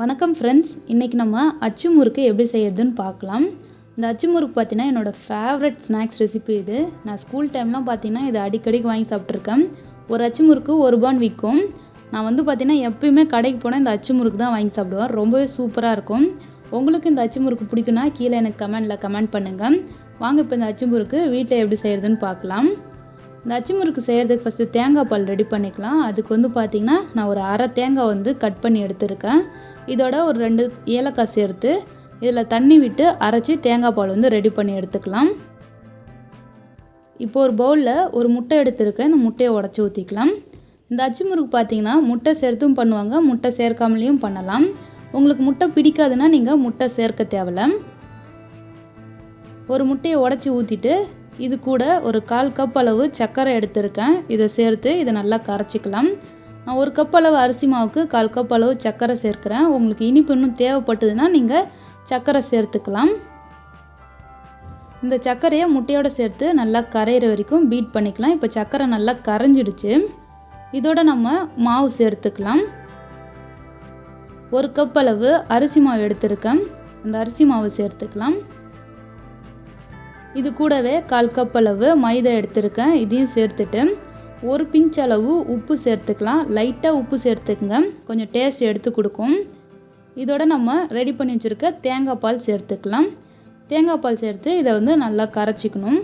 வணக்கம் ஃப்ரெண்ட்ஸ், இன்றைக்கி நம்ம அச்சு முறுக்கு எப்படி செய்யறதுன்னு பார்க்கலாம். இந்த அச்சு முறுக்கு பார்த்தீங்கன்னா என்னோடய ஃபேவரட் ஸ்நாக்ஸ் ரெசிபி இது. நான் ஸ்கூல் டைம்லாம் பார்த்தீங்கன்னா இது அடிக்கடிக்கு வாங்கி சாப்பிட்ருக்கேன். ஒரு அச்சு முறுக்கு ₹1 விற்கும். நான் பார்த்தீங்கன்னா எப்பயுமே கடைக்கு போனால் இந்த அச்சு முறுக்கு தான் வாங்கி சாப்பிடுவேன். ரொம்பவே சூப்பராக இருக்கும். உங்களுக்கு இந்த அச்சு முறுக்கு பிடிக்குன்னா கீழே எனக்கு கமெண்ட் பண்ணுங்கள். வாங்க இப்போ இந்த அச்சு முறுக்கு வீட்டில் எப்படி செய்கிறதுன்னு பார்க்கலாம். இந்த அச்சு முறுக்கு செய்கிறதுக்கு ஃபஸ்ட்டு தேங்காய் பால் ரெடி பண்ணிக்கலாம். அதுக்கு பார்த்திங்கன்னா நான் ஒரு அரை தேங்காய் கட் பண்ணி எடுத்துருக்கேன். இதோட ஒரு 2 ஏலக்காய் சேர்த்து இதில் தண்ணி விட்டு அரைச்சி தேங்காய் பால் ரெடி பண்ணி எடுத்துக்கலாம். இப்போ ஒரு பவுலில் ஒரு முட்டை எடுத்துருக்கேன். இந்த முட்டையை உடச்சி ஊற்றிக்கலாம். இந்த அச்சு முறுக்கு பார்த்திங்கன்னா முட்டை சேர்த்தும் பண்ணுவாங்க, முட்டை சேர்க்காமலேயும் பண்ணலாம். உங்களுக்கு முட்டை பிடிக்காதுன்னா நீங்கள் முட்டை சேர்க்க தேவையில்ல. ஒரு முட்டையை உடச்சி ஊற்றிட்டு இது கூட ஒரு 1/4 கப் அளவு சர்க்கரை எடுத்திருக்கேன். இதை சேர்த்து இதை நல்லா கரைச்சிக்கலாம். நான் 1 கப் அளவு அரிசி மாவுக்கு 1/4 கப் அளவு சர்க்கரை சேர்க்குறேன். உங்களுக்கு இனிப்பு இன்னும் தேவைப்பட்டதுன்னா நீங்கள் சர்க்கரை சேர்த்துக்கலாம். இந்த சர்க்கரையை முட்டையோடு சேர்த்து நல்லா கரையிற வரைக்கும் பீட் பண்ணிக்கலாம். இப்போ சர்க்கரை நல்லா கரைஞ்சிடுச்சு. இதோட நம்ம மாவு சேர்த்துக்கலாம். 1 கப் அளவு அரிசி மாவு எடுத்திருக்கேன். அந்த அரிசி மாவு சேர்த்துக்கலாம். இது கூடவே 1/4 கப் அளவு மைதா எடுத்திருக்கேன். இதையும் சேர்த்துட்டு ஒரு பிஞ்ச் அளவு உப்பு சேர்த்துக்கலாம். லைட்டாக உப்பு சேர்த்துக்குங்க, கொஞ்சம் டேஸ்ட் எடுத்து கொடுக்கும். இதோட நம்ம ரெடி பண்ணி வச்சுருக்க தேங்காய் பால் சேர்த்துக்கலாம். தேங்காய் பால் சேர்த்து இதை நல்லா கரைச்சிக்கணும்.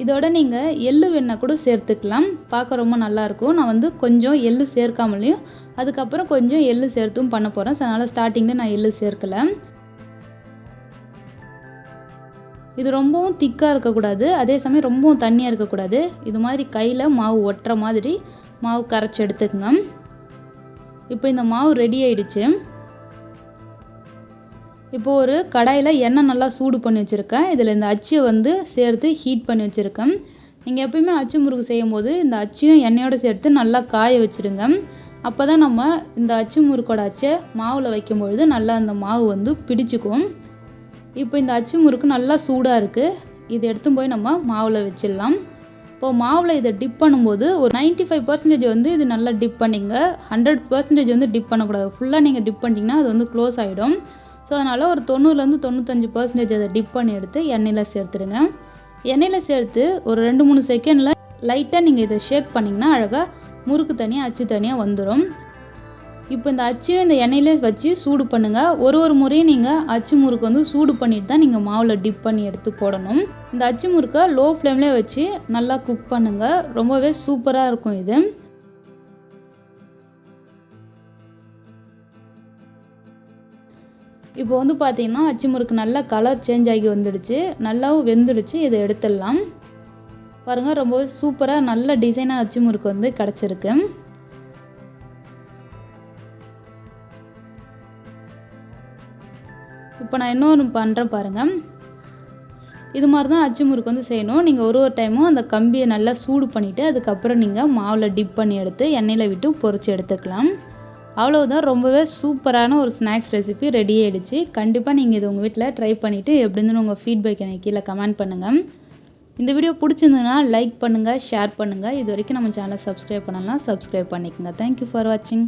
இதோட நீங்கள் எள்ளு வெண்ணெய் கூட சேர்த்துக்கலாம். பார்க்க ரொம்ப நல்லாயிருக்கும். நான் கொஞ்சம் எள்ளு சேர்க்காமலையும் அதுக்கப்புறம் கொஞ்சம் எள்ளு சேர்த்தும் பண்ண போகிறேன். ஸோ அதனால் ஸ்டார்டிங்கில் நான் எள்ளு சேர்க்கலை. இது ரொம்பவும் திக்காக இருக்கக்கூடாது, அதே சமயம் ரொம்பவும் தண்ணியாக இருக்கக்கூடாது. இது மாதிரி கையில் மாவு ஒட்டுற மாதிரி மாவு கரைச்சி எடுத்துக்கங்க. இப்போ இந்த மாவு ரெடி ஆயிடுச்சு. இப்போது ஒரு கடாயில் எண்ணெய் நல்லா சூடு பண்ணி வச்சுருக்கேன். இதில் இந்த அச்சியை சேர்த்து ஹீட் பண்ணி வச்சுருக்கேன். நீங்கள் எப்பயுமே அச்சு முறுக்கு செய்யும் போது இந்த அச்சியும் எண்ணெயோடு சேர்த்து நல்லா காய வச்சுருங்க. அப்போ தான் நம்ம இந்த அச்சு முறுக்கோட அச்சை மாவில் வைக்கும்பொழுது நல்லா அந்த மாவு பிடிச்சிக்கும். இப்போ இந்த அச்சு முறுக்கு நல்லா சூடாக இருக்குது. இதை எடுத்து போய் நம்ம மாவில் வச்சிடலாம். இப்போது மாவில் இதை டிப் பண்ணும்போது ஒரு 95% இது நல்லா டிப் பண்ணிங்க. 100% டிப் பண்ணக்கூடாது. ஃபுல்லாக நீங்கள் டிப் பண்ணிட்டீங்கன்னா அது க்ளோஸ் ஆகிடும். ஸோ அதனால் ஒரு 90% 95% அதை டிப் பண்ணி எடுத்து எண்ணெயில் சேர்த்துடுங்க. எண்ணெயில் சேர்த்து ஒரு 2-3 செகண்டில் லைட்டாக நீங்கள் இதை ஷேக் பண்ணிங்கன்னா அழகாக முறுக்கு தனியாக அச்சு தனியாக வந்துடும். இப்போ இந்த அச்சியும் இந்த எண்ணெயிலே வச்சு சூடு பண்ணுங்கள். ஒரு முறையும் நீங்கள் அச்சு முறுக்கு சூடு பண்ணிட்டு தான் நீங்கள் மாவில் டிப் பண்ணி எடுத்து போடணும். இந்த அச்சு முறுக்கை லோ ஃப்ளேம்லேயே வச்சு நல்லா குக் பண்ணுங்கள். ரொம்பவே சூப்பராக இருக்கும் இது. இப்போ பார்த்தீங்கன்னா அச்சு முறுக்கு நல்லா கலர் சேஞ்ச் ஆகி வந்துடுச்சு, நல்லாவும் வெந்துடுச்சு. இதை எடுத்துடலாம். பாருங்கள், ரொம்பவே சூப்பராக நல்ல டிசைனாக அச்சு முறுக்கு கிடச்சிருக்கு. இப்போ நான் இன்னொன்று பண்ணுறேன் பாருங்கள். இது மாதிரி தான் அச்சு முறுக்கு செய்யணும். நீங்கள் ஒரு டைமும் அந்த கம்பியை நல்லா சூடு பண்ணிவிட்டு அதுக்கப்புறம் நீங்கள் மாவில் டிப் பண்ணி எடுத்து எண்ணெயில் விட்டு பொரிச்சு எடுத்துக்கலாம். அவ்வளோதான், ரொம்பவே சூப்பரான ஒரு ஸ்நாக்ஸ் ரெசிபி ரெடி ஆகிடுச்சு. கண்டிப்பாக நீங்கள் இது உங்கள் வீட்டில் ட்ரை பண்ணிவிட்டு எப்படி இருந்துன்னு உங்கள் ஃபீட்பேக் எனக்கு கீழே கமெண்ட் பண்ணுங்கள். இந்த வீடியோ பிடிச்சிருந்ததுன்னா லைக் பண்ணுங்கள், ஷேர் பண்ணுங்கள். இது வரைக்கும் நம்ம சேனலை சப்ஸ்கிரைப் பண்ணலாம், சப்ஸ்கிரைப் பண்ணிக்கோங்க. தேங்க்யூ ஃபார் வாட்சிங்.